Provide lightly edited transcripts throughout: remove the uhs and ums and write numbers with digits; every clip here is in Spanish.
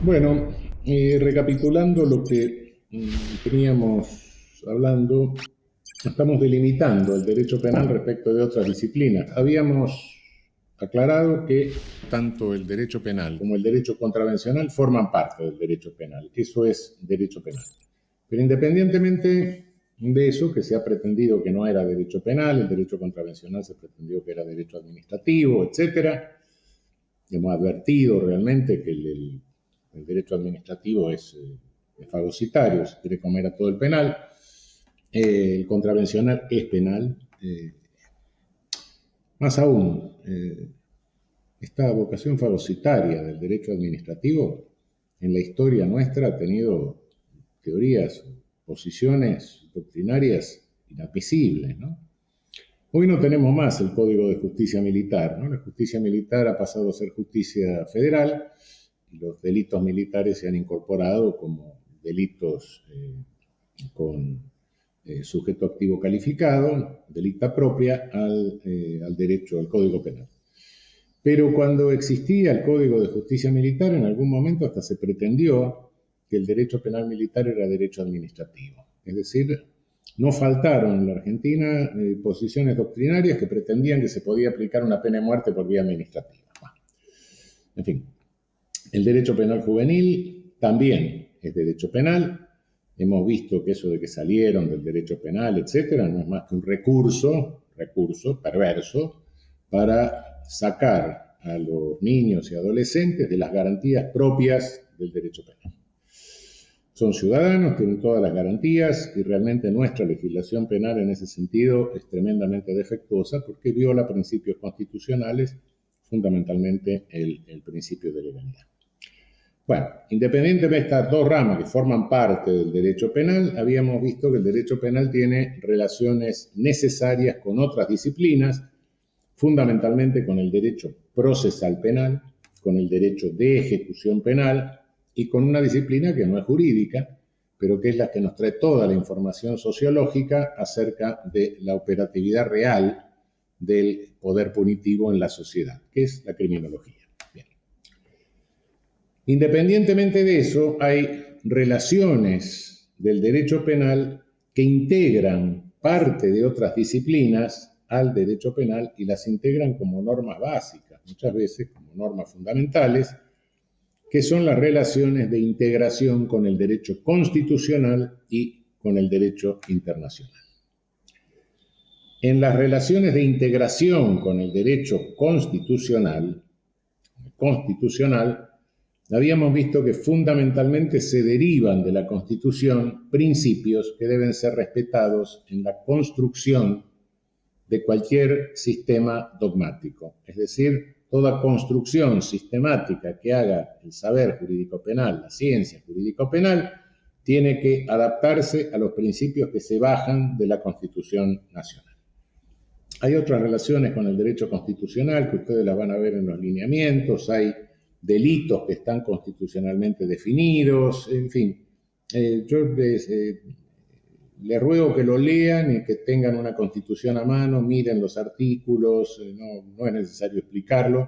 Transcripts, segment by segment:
Bueno, recapitulando lo que teníamos hablando, estamos delimitando el derecho penal respecto de otras disciplinas. Habíamos aclarado que tanto el derecho penal como el derecho contravencional forman parte del derecho penal. Eso es derecho penal. Pero independientemente de eso, que se ha pretendido que no era derecho penal, el derecho contravencional se pretendió que era derecho administrativo, etcétera. Hemos advertido realmente que el derecho administrativo es fagocitario, se quiere comer a todo el penal. El contravencional es penal. Más aún, esta vocación fagocitaria del derecho administrativo en la historia nuestra ha tenido teorías, posiciones doctrinarias inadmisibles, ¿no? Hoy no tenemos más el Código de Justicia Militar, ¿no? La justicia militar ha pasado a ser justicia federal y los delitos militares se han incorporado como delitos con sujeto activo calificado, delicta propia, al derecho, al Código Penal. Pero cuando existía el Código de Justicia Militar, en algún momento hasta se pretendió que el derecho penal militar era derecho administrativo. Es decir, no faltaron en la Argentina posiciones doctrinarias que pretendían que se podía aplicar una pena de muerte por vía administrativa. Bueno, en fin, el derecho penal juvenil también es derecho penal. Hemos visto que eso de que salieron del derecho penal, etcétera, no es más que un recurso perverso, para sacar a los niños y adolescentes de las garantías propias del derecho penal. Son ciudadanos, tienen todas las garantías y realmente nuestra legislación penal en ese sentido es tremendamente defectuosa porque viola principios constitucionales, fundamentalmente el principio de legalidad. Bueno, independientemente de estas dos ramas que forman parte del derecho penal, habíamos visto que el derecho penal tiene relaciones necesarias con otras disciplinas, fundamentalmente con el derecho procesal penal, con el derecho de ejecución penal y con una disciplina que no es jurídica, pero que es la que nos trae toda la información sociológica acerca de la operatividad real del poder punitivo en la sociedad, que es la criminología. Bien. Independientemente de eso, hay relaciones del derecho penal que integran parte de otras disciplinas al derecho penal y las integran como normas básicas, muchas veces como normas fundamentales, que son las relaciones de integración con el derecho constitucional y con el derecho internacional. En las relaciones de integración con el derecho constitucional, habíamos visto que fundamentalmente se derivan de la Constitución principios que deben ser respetados en la construcción de cualquier sistema dogmático. Es decir, toda construcción sistemática que haga el saber jurídico penal, la ciencia jurídico penal, tiene que adaptarse a los principios que se bajan de la Constitución Nacional. Hay otras relaciones con el derecho constitucional que ustedes las van a ver en los lineamientos, hay delitos que están constitucionalmente definidos, en fin. Yo les ruego que lo lean y que tengan una constitución a mano, miren los artículos, no es necesario explicarlo,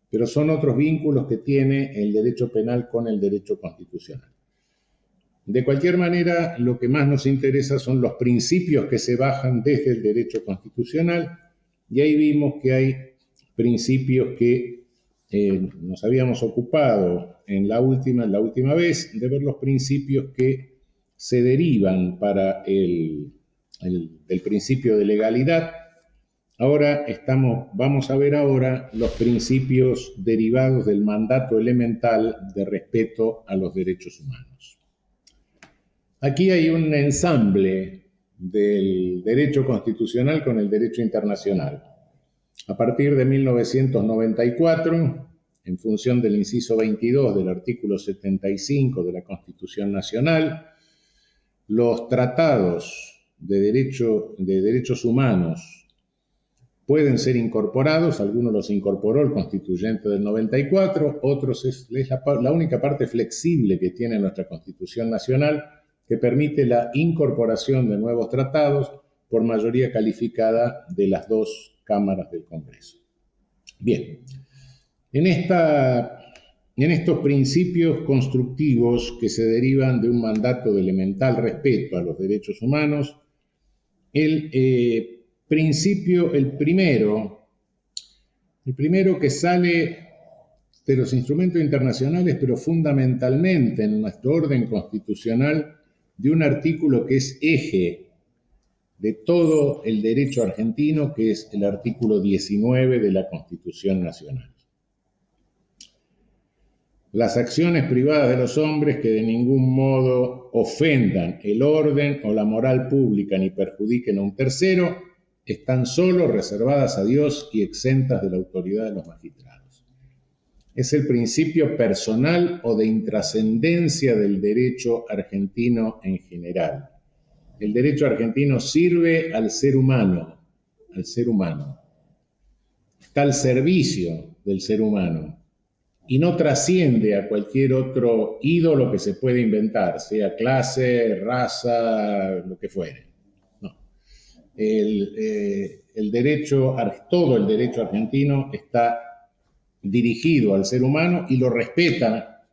pero son otros vínculos que tiene el derecho penal con el derecho constitucional. De cualquier manera, lo que más nos interesa son los principios que se bajan desde el derecho constitucional, y ahí vimos que hay principios que nos habíamos ocupado en la última vez, de ver los principios que se derivan para el principio de legalidad. Ahora vamos a ver ahora los principios derivados del mandato elemental de respeto a los derechos humanos. Aquí hay un ensamble del derecho constitucional con el derecho internacional. A partir de 1994, en función del inciso 22 del artículo 75 de la Constitución Nacional, los tratados de derechos humanos pueden ser incorporados, algunos los incorporó el constituyente del 94, otros es la única parte flexible que tiene nuestra Constitución Nacional que permite la incorporación de nuevos tratados por mayoría calificada de las dos cámaras del Congreso. Bien, en esta en estos principios constructivos que se derivan de un mandato de elemental respeto a los derechos humanos, el primero que sale de los instrumentos internacionales, pero fundamentalmente en nuestro orden constitucional, de un artículo que es eje de todo el derecho argentino, que es el artículo 19 de la Constitución Nacional. Las acciones privadas de los hombres que de ningún modo ofendan el orden o la moral pública ni perjudiquen a un tercero, están solo reservadas a Dios y exentas de la autoridad de los magistrados. Es el principio personal o de intrascendencia del derecho argentino en general. El derecho argentino sirve al ser humano, está al servicio del ser humano y no trasciende a cualquier otro ídolo que se pueda inventar, sea clase, raza, lo que fuere. No. Todo el derecho argentino está dirigido al ser humano y lo respeta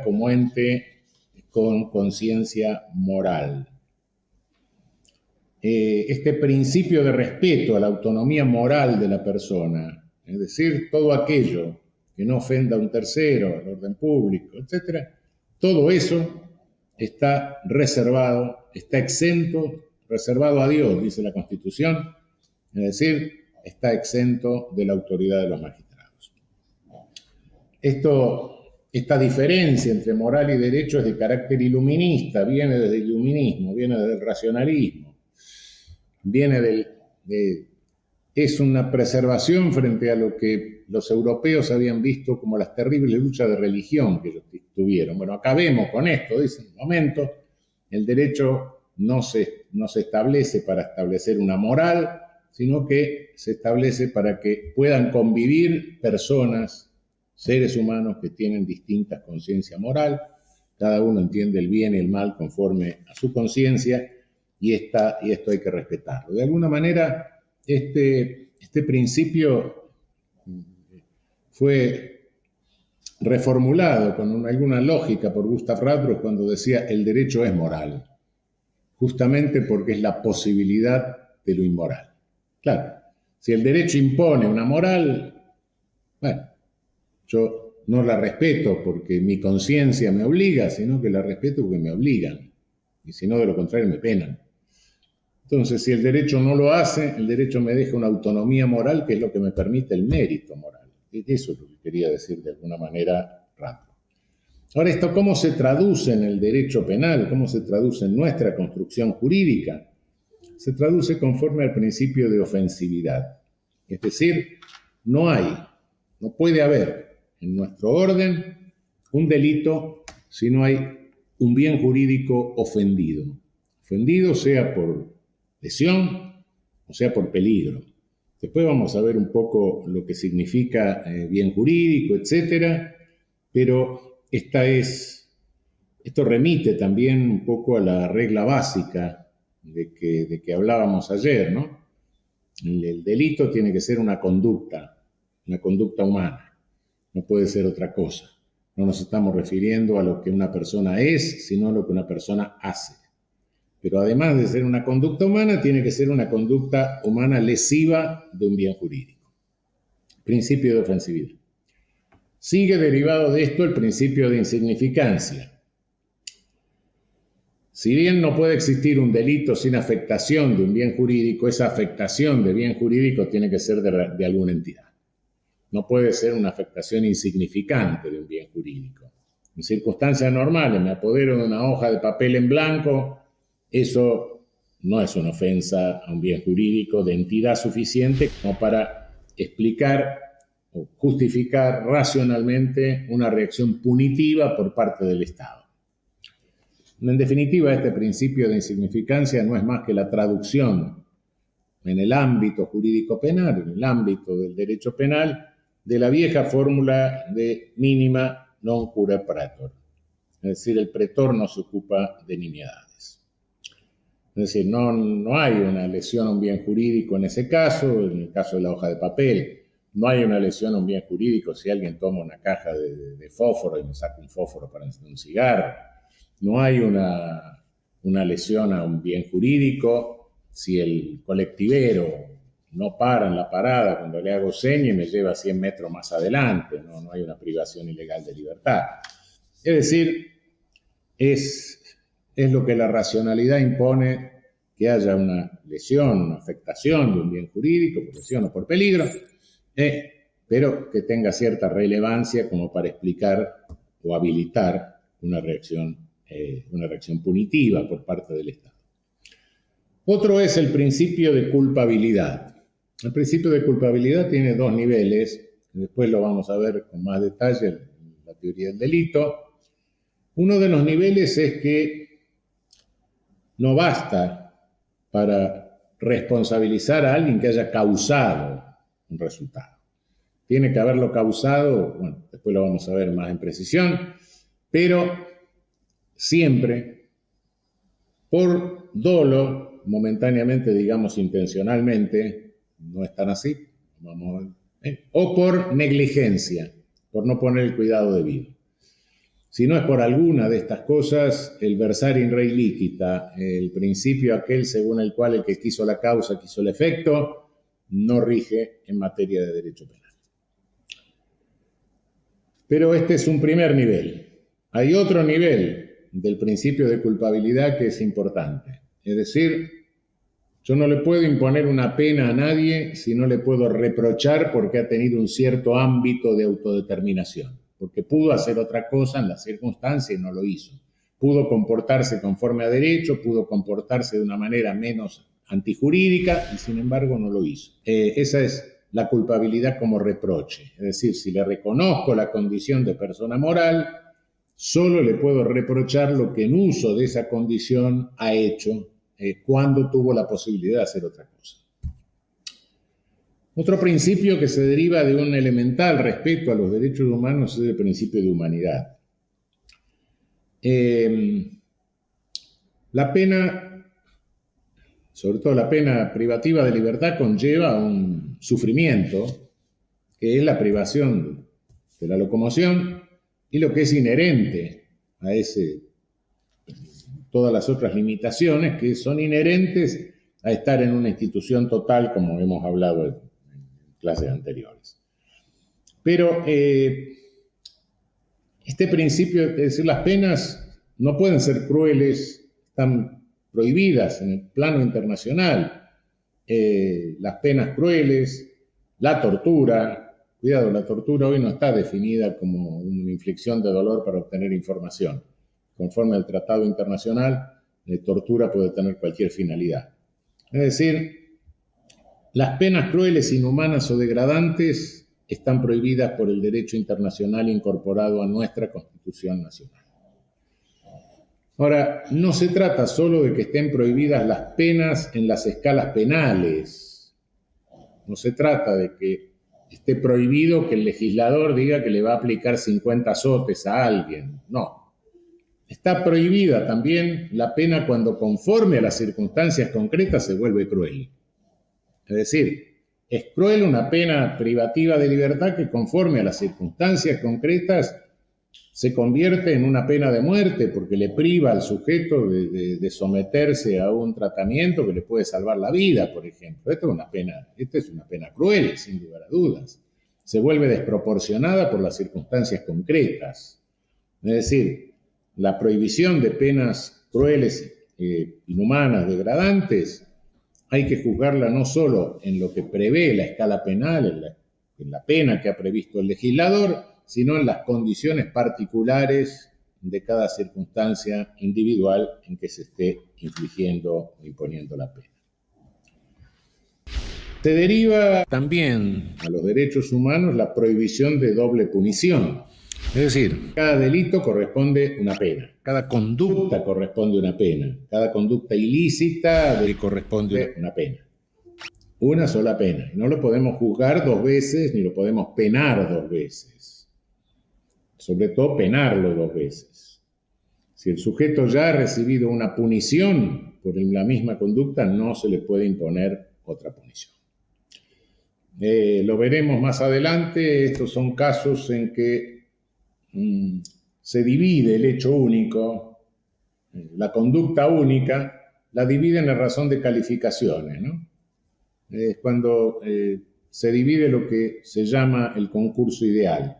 como ente con conciencia moral. Este principio de respeto a la autonomía moral de la persona, es decir, todo aquello que no ofenda a un tercero, al orden público, etc., todo eso está reservado, está exento, reservado a Dios, dice la Constitución, es decir, está exento de la autoridad de los magistrados. Esta diferencia entre moral y derecho es de carácter iluminista, viene desde el iluminismo, viene desde el racionalismo. Es una preservación frente a lo que los europeos habían visto como las terribles luchas de religión que ellos tuvieron. Bueno, acabemos con esto, dicen, un momento, el derecho no se establece para establecer una moral, sino que se establece para que puedan convivir personas, seres humanos que tienen distintas conciencia moral, cada uno entiende el bien y el mal conforme a su conciencia, y esto hay que respetarlo. De alguna manera, este principio fue reformulado con alguna lógica por Gustav Radbruch cuando decía el derecho es moral, justamente porque es la posibilidad de lo inmoral. Claro, si el derecho impone una moral, bueno, yo no la respeto porque mi conciencia me obliga, sino que la respeto porque me obligan, y si no, de lo contrario, me penan. Entonces, si el derecho no lo hace, el derecho me deja una autonomía moral que es lo que me permite el mérito moral. Y eso es lo que quería decir de alguna manera Radbruch. Ahora, ¿esto cómo se traduce en el derecho penal? ¿Cómo se traduce en nuestra construcción jurídica? Se traduce conforme al principio de ofensividad. Es decir, no puede haber en nuestro orden un delito si no hay un bien jurídico ofendido. Ofendido sea por lesión o sea por peligro. Después vamos a ver un poco lo que significa bien jurídico, etcétera, pero esto remite también un poco a la regla básica de que hablábamos ayer, ¿no? El delito tiene que ser una conducta humana, no puede ser otra cosa. No nos estamos refiriendo a lo que una persona es, sino a lo que una persona hace. Pero además de ser una conducta humana, tiene que ser una conducta humana lesiva de un bien jurídico. Principio de ofensividad. Sigue derivado de esto el principio de insignificancia. Si bien no puede existir un delito sin afectación de un bien jurídico, esa afectación de bien jurídico tiene que ser de alguna entidad. No puede ser una afectación insignificante de un bien jurídico. En circunstancias normales, me apodero de una hoja de papel en blanco, eso no es una ofensa a un bien jurídico de entidad suficiente como para explicar o justificar racionalmente una reacción punitiva por parte del Estado. En definitiva, este principio de insignificancia no es más que la traducción en el ámbito jurídico penal, en el ámbito del derecho penal, de la vieja fórmula de mínima non cura praetor. Es decir, el pretor no se ocupa de nimiedades. Es decir, no hay una lesión a un bien jurídico en ese caso, en el caso de la hoja de papel. No hay una lesión a un bien jurídico si alguien toma una caja de fósforo y me saca un fósforo para encender un cigarro. No hay una lesión a un bien jurídico si el colectivero no para en la parada cuando le hago seña y me lleva 100 metros más adelante. No hay una privación ilegal de libertad. Es decir, es lo que la racionalidad impone, que haya una lesión, una afectación de un bien jurídico, por lesión o por peligro, pero que tenga cierta relevancia como para explicar o habilitar una reacción punitiva por parte del Estado. Otro es el principio de culpabilidad. El principio de culpabilidad tiene dos niveles, después lo vamos a ver con más detalle en la teoría del delito. Uno de los niveles es que no basta para responsabilizar a alguien que haya causado un resultado. Tiene que haberlo causado, bueno, después lo vamos a ver más en precisión, pero siempre por dolo, momentáneamente, digamos intencionalmente, no es tan así, vamos a ver, o por negligencia, por no poner el cuidado debido. Si no es por alguna de estas cosas, el versar in re licita, el principio aquel según el cual el que quiso la causa quiso el efecto, no rige en materia de derecho penal. Pero este es un primer nivel. Hay otro nivel del principio de culpabilidad que es importante. Es decir, yo no le puedo imponer una pena a nadie si no le puedo reprochar porque ha tenido un cierto ámbito de autodeterminación. Porque pudo hacer otra cosa en las circunstancias y no lo hizo. Pudo comportarse conforme a derecho, pudo comportarse de una manera menos antijurídica y sin embargo no lo hizo. Esa es la culpabilidad como reproche. Es decir, si le reconozco la condición de persona moral, solo le puedo reprochar lo que en uso de esa condición ha hecho cuando tuvo la posibilidad de hacer otra cosa. Otro principio que se deriva de un elemental respeto a los derechos humanos es el principio de humanidad. La pena, sobre todo la pena privativa de libertad, conlleva un sufrimiento, que es la privación de la locomoción y lo que es inherente a todas las otras limitaciones que son inherentes a estar en una institución total, como hemos hablado en clases anteriores. Pero este principio, es decir, las penas no pueden ser crueles, están prohibidas en el plano internacional. Las penas crueles, la tortura, cuidado, la tortura hoy no está definida como una inflicción de dolor para obtener información. Conforme al Tratado Internacional, la tortura puede tener cualquier finalidad. Es decir, las penas crueles, inhumanas o degradantes están prohibidas por el derecho internacional incorporado a nuestra Constitución Nacional. Ahora, no se trata solo de que estén prohibidas las penas en las escalas penales. No se trata de que esté prohibido que el legislador diga que le va a aplicar 50 azotes a alguien. No. Está prohibida también la pena cuando, conforme a las circunstancias concretas, se vuelve cruel. Es decir, es cruel una pena privativa de libertad que, conforme a las circunstancias concretas, se convierte en una pena de muerte porque le priva al sujeto de someterse a un tratamiento que le puede salvar la vida, por ejemplo. Esta es una pena cruel, sin lugar a dudas. Se vuelve desproporcionada por las circunstancias concretas. Es decir, la prohibición de penas crueles, inhumanas, degradantes, hay que juzgarla no solo en lo que prevé la escala penal, en la pena que ha previsto el legislador, sino en las condiciones particulares de cada circunstancia individual en que se esté infligiendo o imponiendo la pena. Se deriva también a los derechos humanos la prohibición de doble punición. Es decir, cada delito corresponde una pena, cada conducta corresponde una pena, cada conducta ilícita le corresponde una pena. Una sola pena. No lo podemos juzgar dos veces ni lo podemos penar dos veces. Sobre todo penarlo dos veces. Si el sujeto ya ha recibido una punición por la misma conducta, no se le puede imponer otra punición. Lo veremos más adelante. Estos son casos en que se divide el hecho único, la conducta única, la dividen en razón de calificaciones, ¿no? Es cuando se divide lo que se llama el concurso ideal.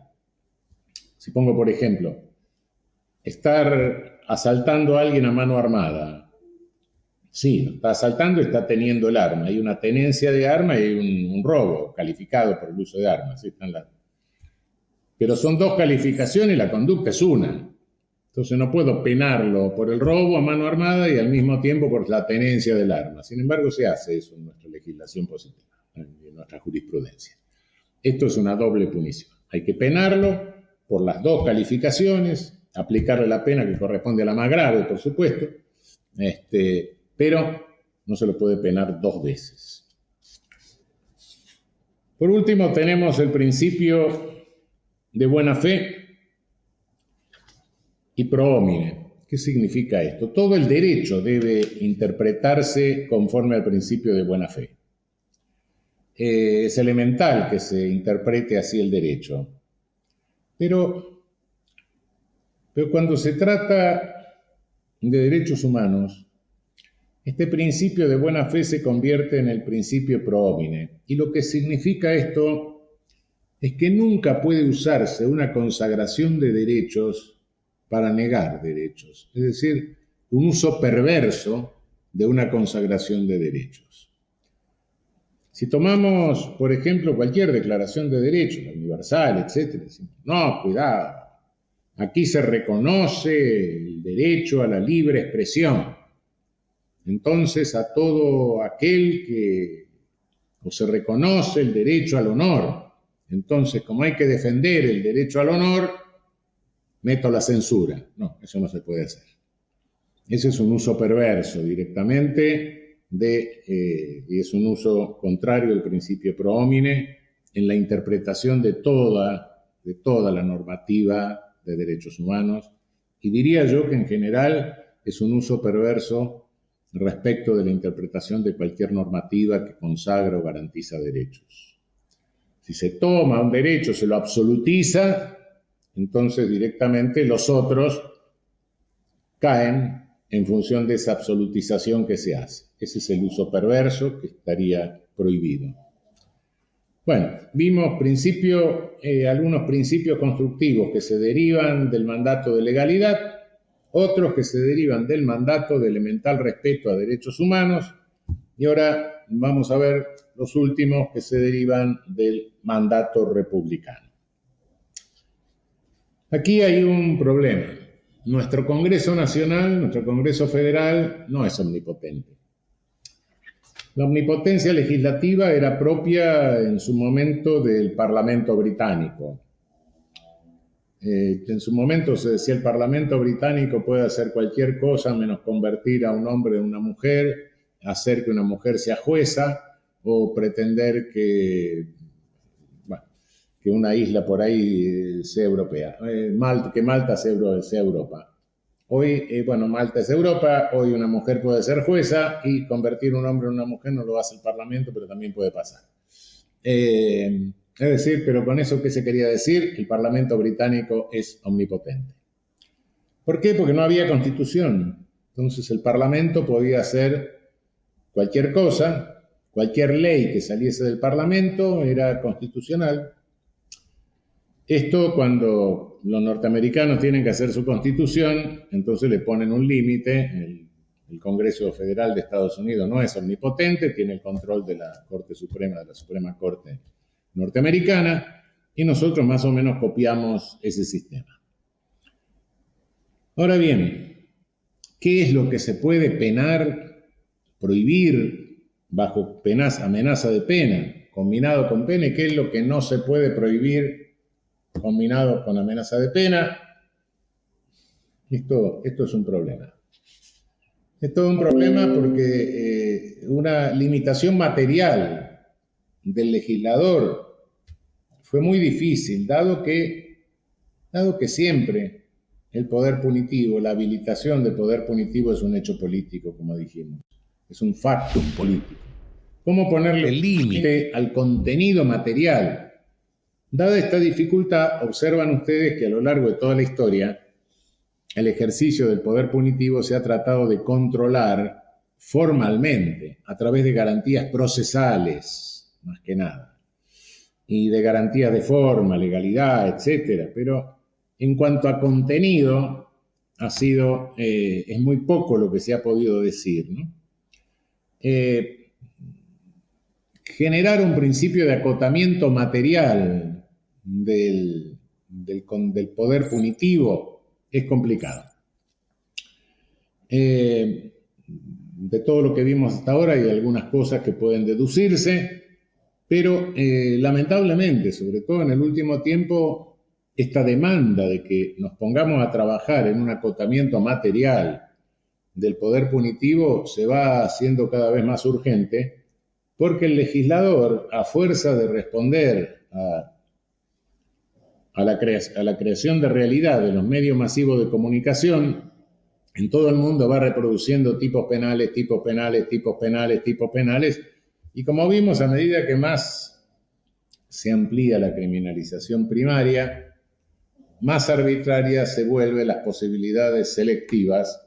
Si pongo, por ejemplo, estar asaltando a alguien a mano armada. Sí, está asaltando y está teniendo el arma. Hay una tenencia de arma y hay un robo calificado por el uso de armas. ¿Sí? Pero son dos calificaciones y la conducta es una. Entonces no puedo penarlo por el robo a mano armada y al mismo tiempo por la tenencia del arma. Sin embargo, se hace eso en nuestra legislación positiva, en nuestra jurisprudencia. Esto es una doble punición. Hay que penarlo por las dos calificaciones, aplicarle la pena que corresponde a la más grave, por supuesto, pero no se lo puede penar dos veces. Por último, tenemos el principio de buena fe y pro homine. ¿Qué significa esto? Todo el derecho debe interpretarse conforme al principio de buena fe. Es elemental que se interprete así el derecho. Pero cuando se trata de derechos humanos, este principio de buena fe se convierte en el principio pro homine. Y lo que significa esto es que nunca puede usarse una consagración de derechos para negar derechos. Es decir, un uso perverso de una consagración de derechos. Si tomamos, por ejemplo, cualquier declaración de derechos, la universal, etc., decimos, no, cuidado, aquí se reconoce el derecho a la libre expresión. Entonces, a todo aquel que o se reconoce el derecho al honor. Entonces, como hay que defender el derecho al honor, meto la censura. No, eso no se puede hacer. Ese es un uso perverso directamente y es un uso contrario al principio pro homine en la interpretación de toda la normativa de derechos humanos. Y diría yo que en general es un uso perverso respecto de la interpretación de cualquier normativa que consagra o garantiza derechos. Si se toma un derecho, se lo absolutiza, entonces directamente los otros caen en función de esa absolutización que se hace. Ese es el uso perverso que estaría prohibido. Bueno, vimos algunos principios constructivos que se derivan del mandato de legalidad, otros que se derivan del mandato de elemental respeto a derechos humanos, y ahora vamos a ver los últimos que se derivan del mandato republicano. Aquí hay un problema. Nuestro Congreso Nacional, nuestro Congreso Federal, no es omnipotente. La omnipotencia legislativa era propia en su momento del Parlamento británico. En su momento se decía el Parlamento británico puede hacer cualquier cosa menos convertir a un hombre en una mujer, hacer que una mujer sea jueza o pretender que una isla por ahí sea europea, que Malta sea Europa. Hoy, Malta es Europa, hoy una mujer puede ser jueza y convertir un hombre en una mujer no lo hace el Parlamento, pero también puede pasar. Es decir, pero con eso, ¿qué se quería decir? El Parlamento británico es omnipotente. ¿Por qué? Porque no había constitución. Entonces el Parlamento podía hacer cualquier cosa, cualquier ley que saliese del Parlamento era constitucional. Esto cuando los norteamericanos tienen que hacer su constitución, entonces le ponen un límite. El Congreso Federal de Estados Unidos no es omnipotente, tiene el control de la Corte Suprema, de la Suprema Corte norteamericana, y nosotros más o menos copiamos ese sistema. Ahora bien, ¿qué es lo que se puede penar, prohibir bajo amenaza de pena, combinado con pena, y qué es lo que no se puede prohibir combinado con amenaza de pena? Esto es un problema. Es todo un problema porque una limitación material del legislador fue muy difícil, dado que siempre el poder punitivo, la habilitación del poder punitivo es un hecho político, como dijimos, es un factum político. ¿Cómo ponerle límite al contenido material? Dada esta dificultad, observan ustedes que a lo largo de toda la historia, el ejercicio del poder punitivo se ha tratado de controlar formalmente, a través de garantías procesales, más que nada, y de garantías de forma, legalidad, etcétera. Pero en cuanto a contenido, es muy poco lo que se ha podido decir, ¿no? Generar un principio de acotamiento material del poder punitivo es complicado. De todo lo que vimos hasta ahora hay algunas cosas que pueden deducirse, pero lamentablemente, sobre todo en el último tiempo, esta demanda de que nos pongamos a trabajar en un acotamiento material del poder punitivo se va haciendo cada vez más urgente, porque el legislador, a fuerza de responder a la creación de realidad de los medios masivos de comunicación, en todo el mundo va reproduciendo tipos penales, tipos penales, tipos penales, tipos penales, y como vimos, a medida que más se amplía la criminalización primaria, más arbitrarias se vuelven las posibilidades selectivas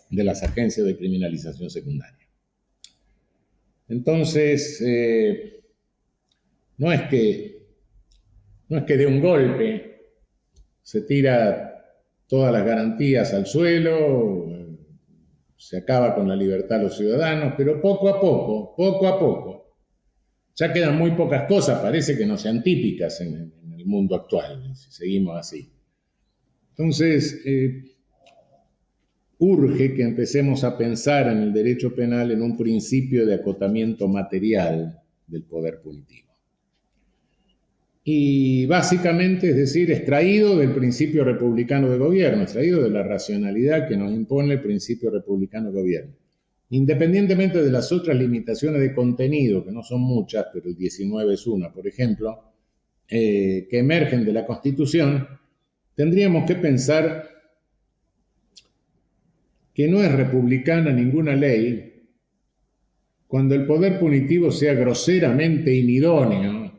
de las agencias de criminalización secundaria. Entonces, no es que de un golpe se tira todas las garantías al suelo, se acaba con la libertad de los ciudadanos, pero poco a poco, ya quedan muy pocas cosas, parece que no sean típicas en el mundo actual, si seguimos así. Entonces, urge que empecemos a pensar en el derecho penal en un principio de acotamiento material del poder punitivo. Y básicamente, es decir, extraído del principio republicano de gobierno, extraído de la racionalidad que nos impone el principio republicano de gobierno. Independientemente de las otras limitaciones de contenido, que no son muchas, pero el 19 es una, por ejemplo, que emergen de la Constitución, tendríamos que pensar que no es republicana ninguna ley cuando el poder punitivo sea groseramente inidóneo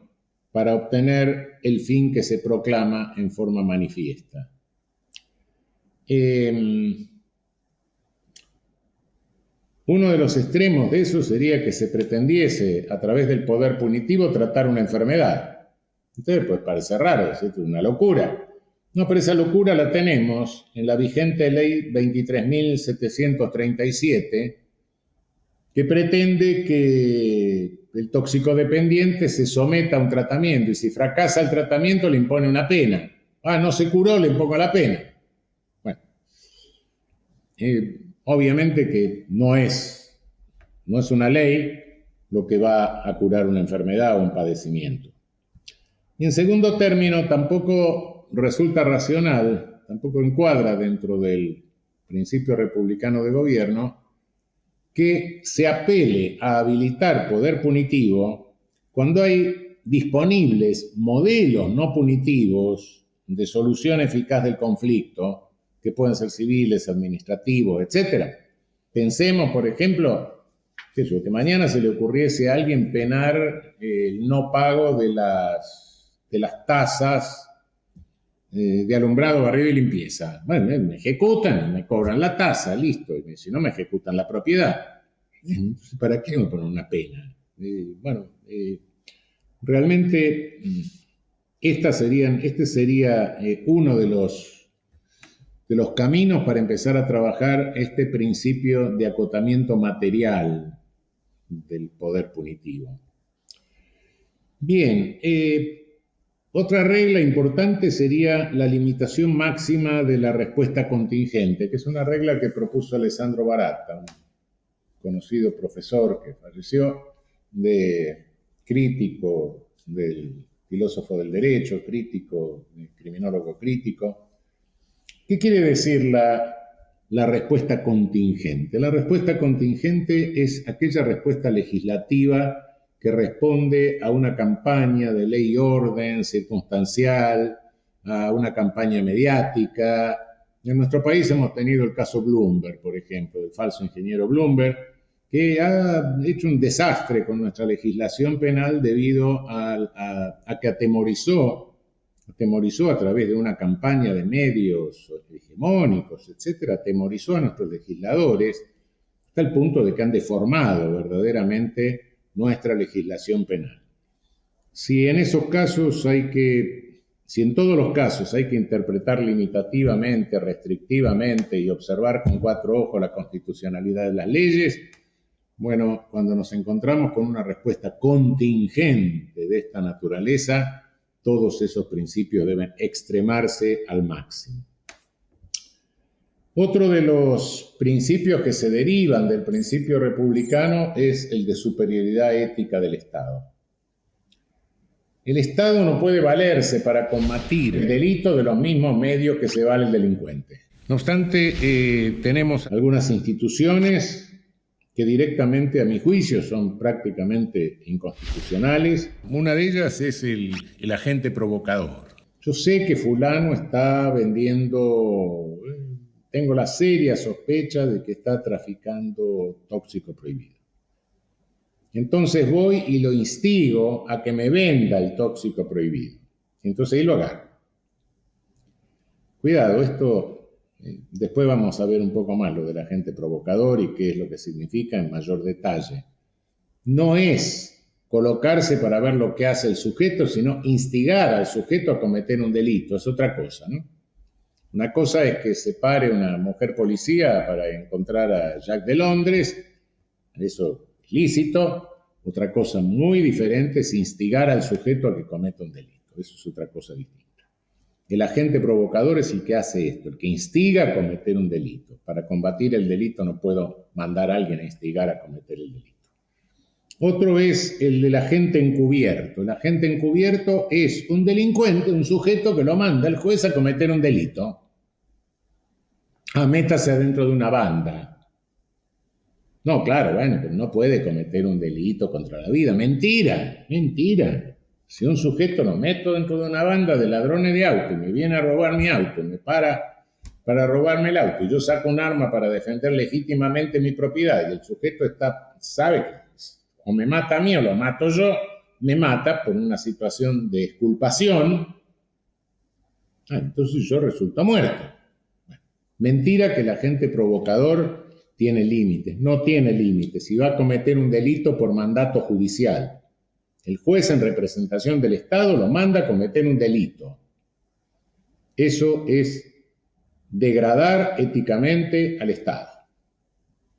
para obtener el fin que se proclama en forma manifiesta. Uno de los extremos de eso sería que se pretendiese, a través del poder punitivo, tratar una enfermedad. Entonces, pues parece raro, es una locura. No, pero esa locura la tenemos en la vigente ley 23.737, que pretende que el toxicodependiente se someta a un tratamiento y si fracasa el tratamiento le impone una pena. Ah, no se curó, le impongo la pena. Bueno, obviamente que no es una ley lo que va a curar una enfermedad o un padecimiento. Y en segundo término, tampoco resulta racional, tampoco encuadra dentro del principio republicano de gobierno que se apele a habilitar poder punitivo cuando hay disponibles modelos no punitivos de solución eficaz del conflicto, que pueden ser civiles, administrativos, etc. Pensemos, por ejemplo, que mañana se le ocurriese a alguien penar el no pago de las tasas de alumbrado, barrido y limpieza. Bueno, me ejecutan, me cobran la tasa, listo. Y si no, me ejecutan la propiedad. ¿Para qué me ponen una pena? Realmente este sería uno de los caminos para empezar a trabajar este principio de acotamiento material del poder punitivo. Bien, otra regla importante sería la limitación máxima de la respuesta contingente, que es una regla que propuso Alessandro Baratta, un conocido profesor que falleció, crítico del filósofo del derecho, crítico, criminólogo crítico. ¿Qué quiere decir la respuesta contingente? La respuesta contingente es aquella respuesta legislativa que responde a una campaña de ley y orden circunstancial, a una campaña mediática. En nuestro país hemos tenido el caso Bloomberg, por ejemplo, del falso ingeniero Bloomberg, que ha hecho un desastre con nuestra legislación penal debido a que atemorizó a través de una campaña de medios hegemónicos, etcétera, atemorizó a nuestros legisladores hasta el punto de que han deformado verdaderamente nuestra legislación penal. Si en todos los casos hay que interpretar limitativamente, restrictivamente y observar con 4 ojos la constitucionalidad de las leyes, bueno, cuando nos encontramos con una respuesta contingente de esta naturaleza, todos esos principios deben extremarse al máximo. Otro de los principios que se derivan del principio republicano es el de superioridad ética del Estado. El Estado no puede valerse para combatir el delito de los mismos medios que se vale el delincuente. No obstante, tenemos algunas instituciones que directamente, a mi juicio, son prácticamente inconstitucionales. Una de ellas es el agente provocador. Yo sé que fulano está vendiendo, tengo la seria sospecha de que está traficando tóxico prohibido. Entonces voy y lo instigo a que me venda el tóxico prohibido. Entonces ahí lo agarro. Cuidado, esto después vamos a ver un poco más lo del agente provocador y qué es lo que significa en mayor detalle. No es colocarse para ver lo que hace el sujeto, sino instigar al sujeto a cometer un delito. Es otra cosa, ¿no? Una cosa es que se pare una mujer policía para encontrar a Jack de Londres, eso es lícito. Otra cosa muy diferente es instigar al sujeto a que cometa un delito. Eso es otra cosa distinta. El agente provocador es el que hace esto, el que instiga a cometer un delito. Para combatir el delito no puedo mandar a alguien a instigar a cometer el delito. Otro es el del agente encubierto. El agente encubierto es un delincuente, un sujeto que lo manda el juez a cometer un delito. Métase adentro de una banda. No, claro, bueno, pero no puede cometer un delito contra la vida. Mentira, mentira. Si un sujeto lo meto dentro de una banda de ladrones de auto y me viene a robar mi auto, me para robarme el auto y yo saco un arma para defender legítimamente mi propiedad y el sujeto sabe que o me mata a mí o lo mato yo, me mata por una situación de exculpación, entonces yo resulto muerto. Bueno, mentira que el agente provocador tiene límites. No tiene límites. Si va a cometer un delito por mandato judicial, el juez en representación del Estado lo manda a cometer un delito. Eso es degradar éticamente al Estado.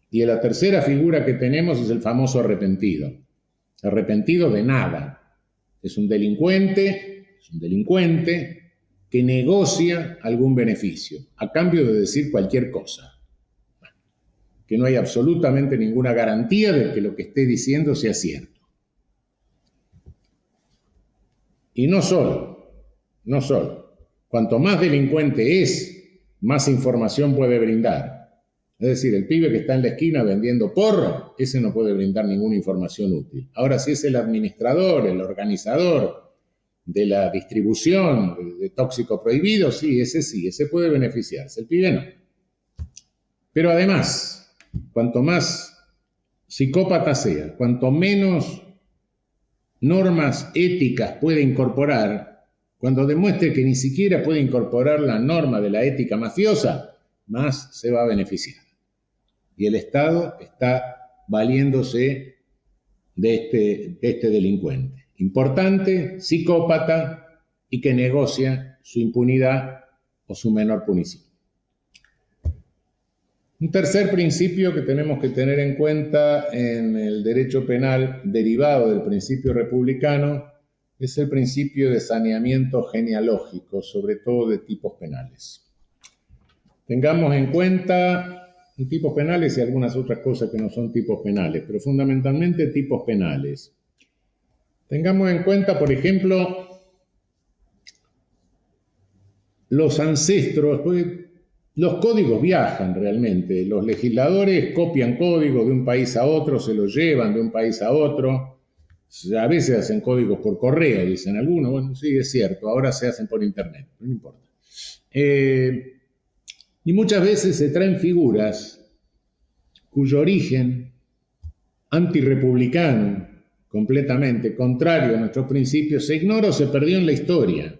Y la tercera figura que tenemos es el famoso arrepentido. Arrepentido de nada. Es un delincuente que negocia algún beneficio a cambio de decir cualquier cosa. Que no hay absolutamente ninguna garantía de que lo que esté diciendo sea cierto. Y no solo. Cuanto más delincuente es, más información puede brindar. Es decir, el pibe que está en la esquina vendiendo porro, ese no puede brindar ninguna información útil. Ahora, si es el administrador, el organizador de la distribución de tóxico prohibido, sí, ese puede beneficiarse. El pibe no. Pero además, cuanto más psicópata sea, cuanto menos normas éticas puede incorporar, cuando demuestre que ni siquiera puede incorporar la norma de la ética mafiosa, más se va a beneficiar. Y el Estado está valiéndose de este delincuente. Importante, psicópata y que negocia su impunidad o su menor punición. Un tercer principio que tenemos que tener en cuenta en el derecho penal derivado del principio republicano es el principio de saneamiento genealógico, sobre todo de tipos penales. Tengamos en cuenta tipos penales y algunas otras cosas que no son tipos penales, pero fundamentalmente tipos penales. Tengamos en cuenta, por ejemplo, los ancestros. Los códigos viajan realmente. Los legisladores copian códigos de un país a otro, se los llevan de un país a otro. A veces hacen códigos por correo, dicen algunos. Bueno, sí, es cierto, ahora se hacen por internet, no importa. Y muchas veces se traen figuras cuyo origen antirrepublicano, completamente contrario a nuestros principios, se ignora o se perdió en la historia.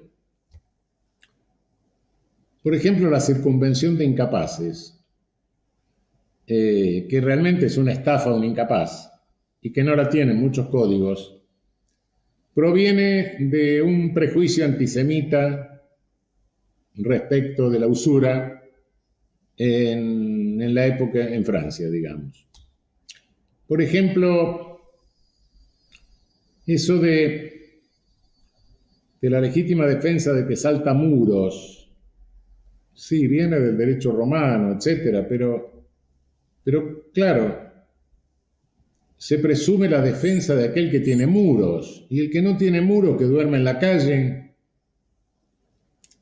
Por ejemplo, la circunvención de incapaces, que realmente es una estafa a un incapaz y que no la tienen muchos códigos, proviene de un prejuicio antisemita respecto de la usura en la época en Francia, digamos. Por ejemplo, eso de la legítima defensa de que salta muros, sí, viene del derecho romano, etcétera, pero claro, se presume la defensa de aquel que tiene muros, y el que no tiene muros, que duerme en la calle,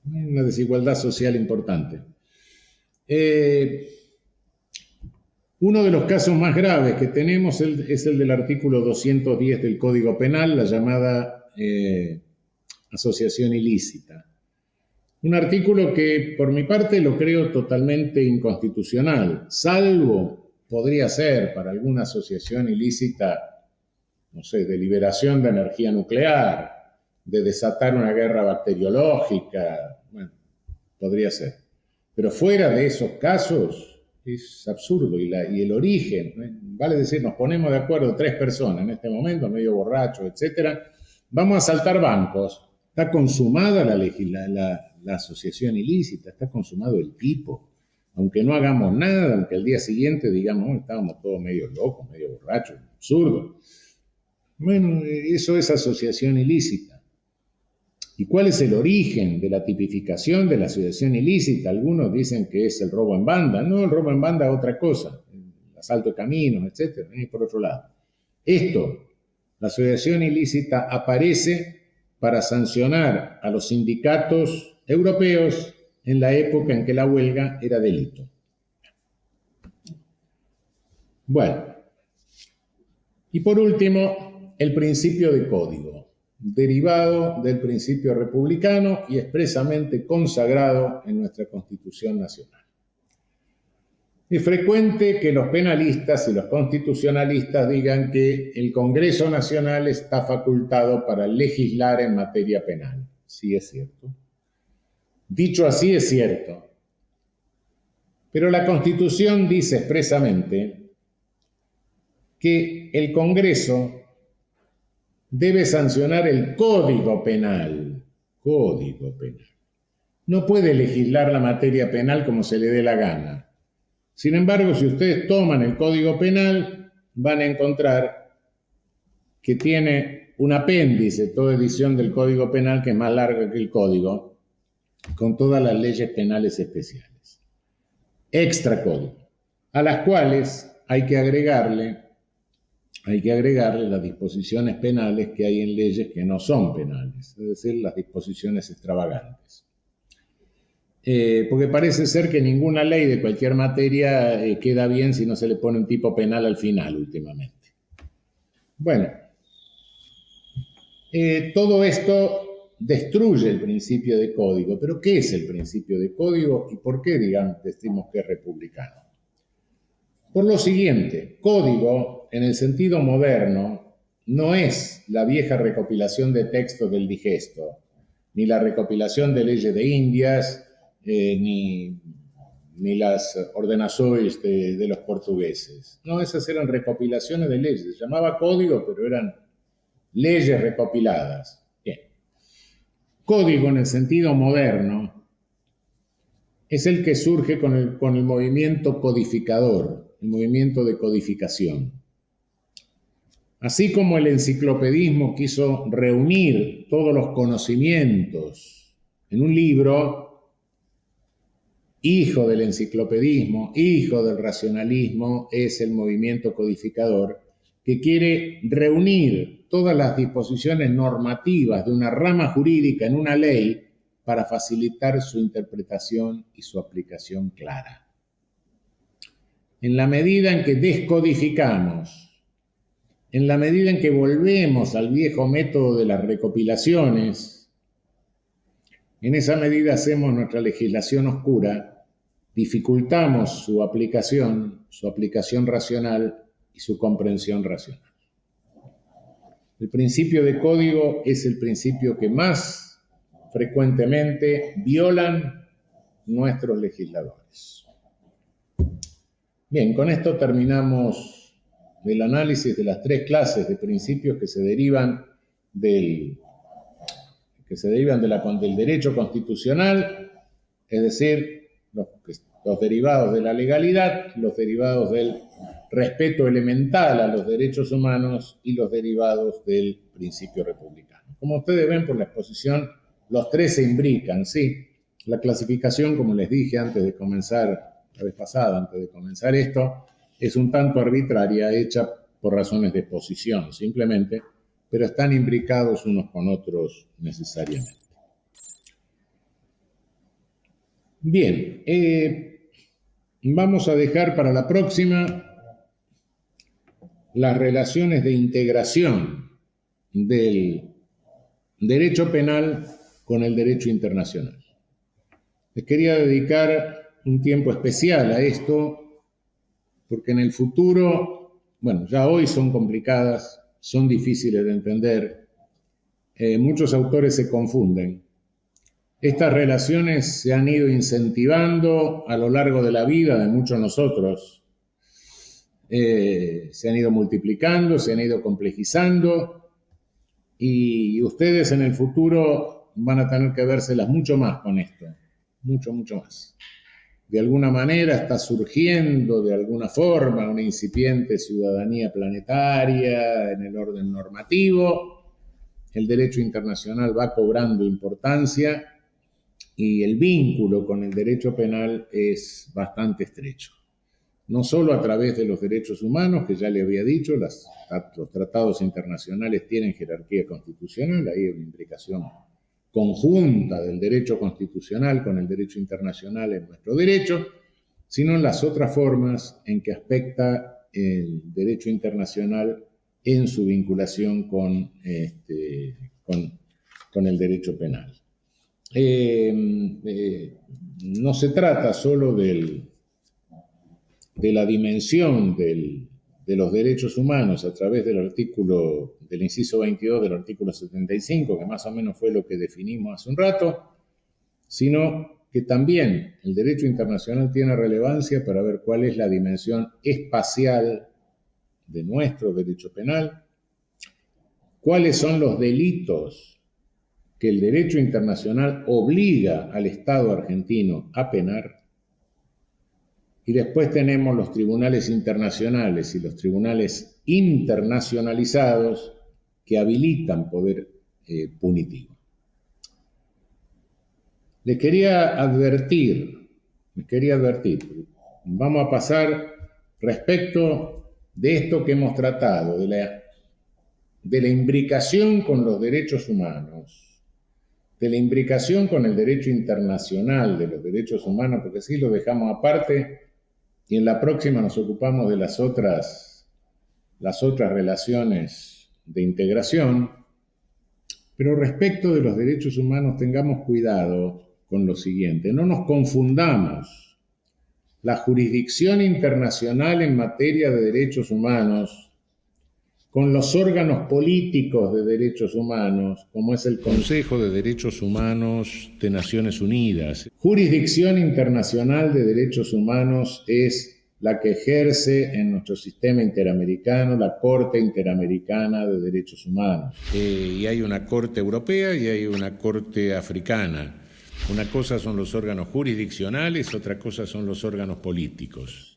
una desigualdad social importante. Uno de los casos más graves que tenemos es el del artículo 210 del Código Penal, la llamada asociación ilícita. Un artículo que, por mi parte, lo creo totalmente inconstitucional, salvo, podría ser, para alguna asociación ilícita, no sé, de liberación de energía nuclear, de desatar una guerra bacteriológica, bueno, podría ser. Pero fuera de esos casos es absurdo y el origen, vale decir, nos ponemos de acuerdo 3 personas en este momento, medio borrachos, etcétera, vamos a asaltar bancos. Está consumada la asociación ilícita, está consumado el tipo. Aunque no hagamos nada, aunque al día siguiente digamos, estábamos todos medio locos, medio borrachos, absurdo. Bueno, eso es asociación ilícita. ¿Y cuál es el origen de la tipificación de la asociación ilícita? Algunos dicen que es el robo en banda. No, el robo en banda es otra cosa, el asalto de caminos, etcétera, y por otro lado. La asociación ilícita aparece para sancionar a los sindicatos europeos en la época en que la huelga era delito. Bueno, y por último, el principio de código, derivado del principio republicano y expresamente consagrado en nuestra Constitución Nacional. Es frecuente que los penalistas y los constitucionalistas digan que el Congreso Nacional está facultado para legislar en materia penal. Sí, es cierto. Dicho así, es cierto. Pero la Constitución dice expresamente que el Congreso debe sancionar el Código Penal. Código Penal. No puede legislar la materia penal como se le dé la gana. Sin embargo, si ustedes toman el Código Penal, van a encontrar que tiene un apéndice, toda edición del Código Penal, que es más larga que el Código, con todas las leyes penales especiales. Extra Código, a las cuales hay que agregarle las disposiciones penales que hay en leyes que no son penales, es decir, las disposiciones extravagantes. Porque parece ser que ninguna ley de cualquier materia queda bien si no se le pone un tipo penal al final últimamente. Bueno, todo esto destruye el principio de código, pero ¿qué es el principio de código y por qué, decimos que es republicano? Por lo siguiente, código en el sentido moderno no es la vieja recopilación de textos del digesto, ni la recopilación de leyes de Indias, ni las ordenanzas de los portugueses. No, esas eran recopilaciones de leyes. Se llamaba código, pero eran leyes recopiladas. Bien. Código en el sentido moderno es el que surge con el movimiento codificador, el movimiento de codificación. Así como el enciclopedismo quiso reunir todos los conocimientos en un libro, hijo del enciclopedismo, hijo del racionalismo, es el movimiento codificador que quiere reunir todas las disposiciones normativas de una rama jurídica en una ley para facilitar su interpretación y su aplicación clara. En la medida en que descodificamos, en la medida en que volvemos al viejo método de las recopilaciones, en esa medida hacemos nuestra legislación oscura, dificultamos su aplicación racional y su comprensión racional. El principio de código es el principio que más frecuentemente violan nuestros legisladores. Bien, con esto terminamos el análisis de las 3 clases de principios que se derivan del derecho constitucional, es decir, los derivados de la legalidad, los derivados del respeto elemental a los derechos humanos y los derivados del principio republicano. Como ustedes ven por la exposición, los 3 se imbrican, ¿sí? La clasificación, como les dije antes de comenzar, la vez pasada, antes de comenzar esto, es un tanto arbitraria, hecha por razones de exposición, simplemente, pero están imbricados unos con otros necesariamente. Bien, vamos a dejar para la próxima las relaciones de integración del derecho penal con el derecho internacional. Les quería dedicar un tiempo especial a esto, porque en el futuro, bueno, ya hoy son complicadas, son difíciles de entender, muchos autores se confunden. Estas relaciones se han ido incentivando a lo largo de la vida de muchos de nosotros. Se han ido multiplicando, se han ido complejizando y ustedes en el futuro van a tener que vérselas mucho más con esto, mucho más. De alguna manera está surgiendo de alguna forma una incipiente ciudadanía planetaria en el orden normativo. El derecho internacional va cobrando importancia y el vínculo con el derecho penal es bastante estrecho. No solo a través de los derechos humanos, que ya le había dicho, los tratados internacionales tienen jerarquía constitucional, ahí hay una implicación conjunta del derecho constitucional con el derecho internacional en nuestro derecho, sino en las otras formas en que aspecta el derecho internacional en su vinculación con el derecho penal. No se trata solo de la dimensión de los derechos humanos a través del inciso 22 del artículo 75, que más o menos fue lo que definimos hace un rato, sino que también el derecho internacional tiene relevancia para ver cuál es la dimensión espacial de nuestro derecho penal, cuáles son los delitos que el derecho internacional obliga al Estado argentino a penar. Y después tenemos los tribunales internacionales y los tribunales internacionalizados que habilitan poder punitivo. Les quería advertir, vamos a pasar respecto de esto que hemos tratado, de la imbricación con los derechos humanos, de la imbricación con el derecho internacional de los derechos humanos, porque sí lo dejamos aparte. Y en la próxima nos ocupamos de las otras relaciones de integración. Pero respecto de los derechos humanos, tengamos cuidado con lo siguiente. No nos confundamos. La jurisdicción internacional en materia de derechos humanos con los órganos políticos de derechos humanos, como es el Consejo de Derechos Humanos de Naciones Unidas. Jurisdicción internacional de derechos humanos es la que ejerce en nuestro sistema interamericano la Corte Interamericana de Derechos Humanos. Y hay una Corte Europea y hay una Corte Africana. Una cosa son los órganos jurisdiccionales, otra cosa son los órganos políticos.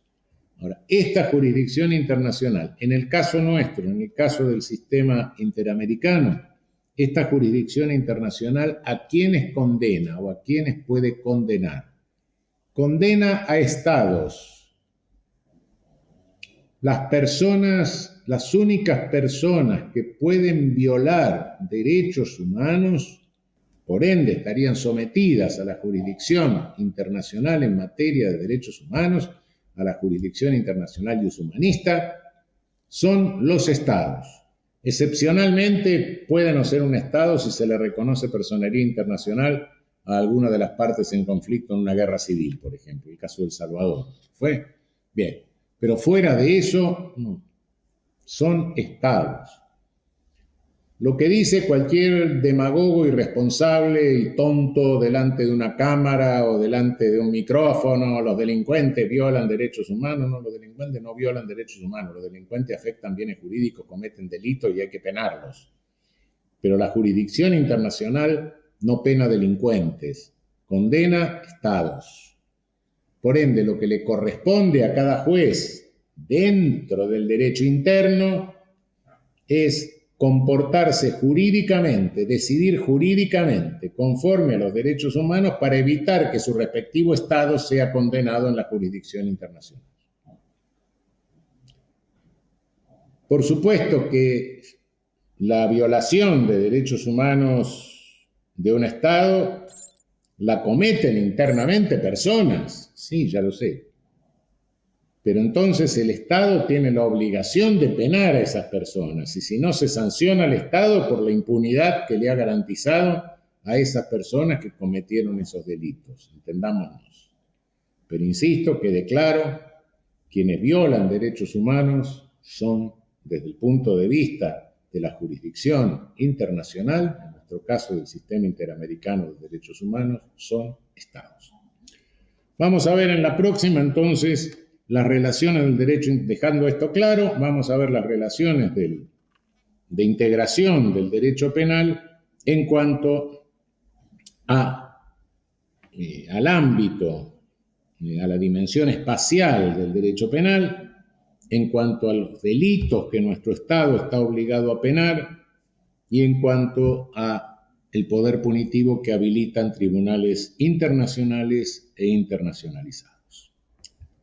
Ahora, esta jurisdicción internacional, en el caso nuestro, en el caso del sistema interamericano, esta jurisdicción internacional, ¿a quiénes condena o a quiénes puede condenar? Condena a estados. Las únicas personas que pueden violar derechos humanos, por ende estarían sometidas a la jurisdicción internacional en materia de derechos humanos, a la jurisdicción internacional iushumanista, son los estados. Excepcionalmente puede no ser un estado si se le reconoce personería internacional a alguna de las partes en conflicto en una guerra civil, por ejemplo, el caso de El Salvador. ¿Fue? Bien. Pero fuera de eso, no. son estados. Lo que dice cualquier demagogo irresponsable y tonto delante de una cámara o delante de un micrófono, los delincuentes violan derechos humanos, no, los delincuentes no violan derechos humanos, los delincuentes afectan bienes jurídicos, cometen delitos y hay que penarlos. Pero la jurisdicción internacional no pena delincuentes, condena estados. Por ende, lo que le corresponde a cada juez dentro del derecho interno es comportarse jurídicamente, decidir jurídicamente conforme a los derechos humanos para evitar que su respectivo Estado sea condenado en la jurisdicción internacional. Por supuesto que la violación de derechos humanos de un Estado la cometen internamente personas, sí, ya lo sé. Pero entonces el Estado tiene la obligación de penar a esas personas, y si no, se sanciona al Estado por la impunidad que le ha garantizado a esas personas que cometieron esos delitos, entendámonos. Pero insisto, quede claro, quienes violan derechos humanos son, desde el punto de vista de la jurisdicción internacional, en nuestro caso del Sistema Interamericano de Derechos Humanos, son Estados. Vamos a ver en la próxima, entonces, las relaciones del derecho, dejando esto claro, vamos a ver las relaciones de integración del derecho penal en cuanto al ámbito, a la dimensión espacial del derecho penal, en cuanto a los delitos que nuestro Estado está obligado a penar y en cuanto a el poder punitivo que habilitan tribunales internacionales e internacionalizados.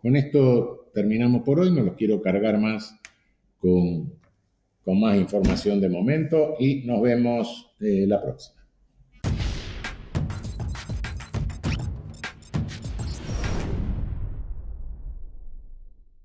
Con esto terminamos por hoy, no los quiero cargar más con más información de momento y nos vemos la próxima.